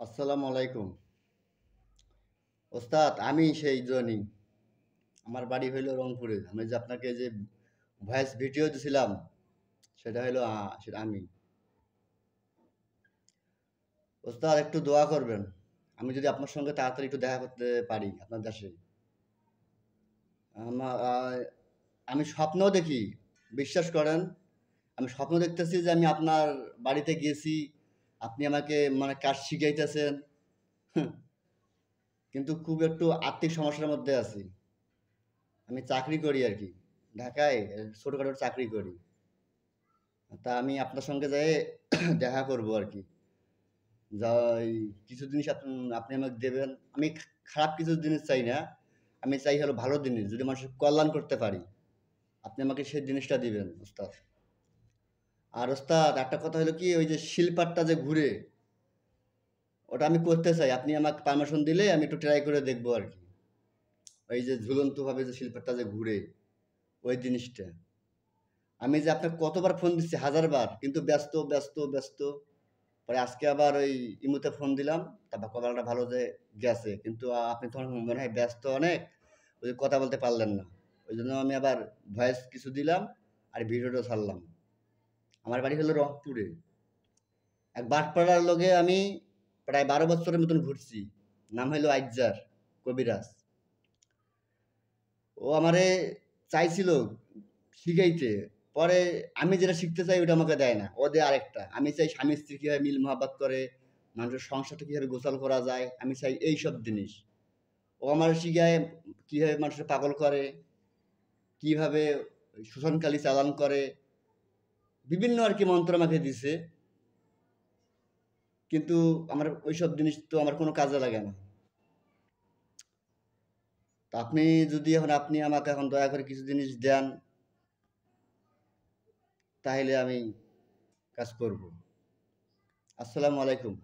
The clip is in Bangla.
আসসালামু আলাইকুম। ওস্তাদ আমি সেই জনি। আমার বাড়ি হইল রংপুরে। আমি যে আপনাকে যে ভয়েস ভিডিও দিছিলাম সেটা হইলো সেটা আমি। ওস্তাদ একটু দোয়া করবেন। আমি যদি আপনার সঙ্গে তাড়াতাড়ি একটু দেখা করতে পারি আপনার দেশে। আমা আ আমি স্বপ্নও দেখি। বিশ্বাস করেন, আমি স্বপ্ন দেখতেছি যে আমি আপনার বাড়িতে গিয়েছি। আপনি আমাকে মানে কাজ শিখাইতেছেন। কিন্তু খুব একটু আর্থিক সমস্যার মধ্যে আছি। আমি চাকরি করি আরকি। ঢাকায় ছোটখাটো চাকরি করি। তা আমি আপনার সঙ্গে যেয়ে দেখা করবো আরকি। যাই কিছু জিনিস আপনি আমাকে দেবেন। আমি খারাপ কিছু জিনিস চাই না। আমি চাই হলো ভালো জিনিস। যদি মানুষের কল্যাণ করতে পারি, আপনি আমাকে সেই জিনিসটা দিবেন ওস্তাদ। আর ওস্তাদ একটা কথা হলো কি ওই যে শিলপাট্টা যে ঘুরে, ওটা আমি করতে চাই। আপনি আমাকে পারমিশন দিলে আমি একটু ট্রাই করে দেখবো আরকি। ওই যে ঝুলন্তভাবে যে শিলপাট্টা যে ঘুরে, ওই জিনিসটা। আমি যে আপনাকে কতবার ফোন দিচ্ছি, হাজার বার। কিন্তু ব্যস্ত, ব্যস্ত, ব্যস্ত। পরে আজকে আবার ওই ইমুতে ফোন দিলাম। তারপর কপালটা ভালো যে গেছে। কিন্তু আপনি তখন মনে হয় ব্যস্ত অনেক। ওই যে কথা বলতে পারলেন না। ওইজন্য আমি আবার ভয়েস কিছু দিলাম আর ভিডিওটা ছাড়লাম। আমার বাড়ি হলো রংপুরে। এক বাটপাড়ার লগে আমি প্রায় ১২ বছরের মতন ঘুরছি। নাম হইলো আইজ্জার কবিরাজ। ও আমারে চাইছিল শিখাইতে। পরে আমি যেটা শিখতে চাই ওটা আমাকে দেয় না। ও দেয় আরেকটা। আমি চাই স্বামী-স্ত্রী কিভাবে মিল মহাব্বত করে, মানুষের সংসারটা কিভাবে গোছাল করা যায়, আমি চাই এইসব জিনিস। ও আমারে শিখায় কিভাবে মানুষের পাগল করে, কিভাবে শোষণকালী চালান করে, বিভিন্ন আরকি মন্ত্র আমাকে দিছে। কিন্তু আমার ওইসব জিনিস তো আমার কোনো কাজে লাগে না। তো আপনি যদি আপনি আমাকে এখন দয়া করে কিছু জিনিস দেন, তাইলে আমি কাজ করব। আসসালামু আলাইকুম।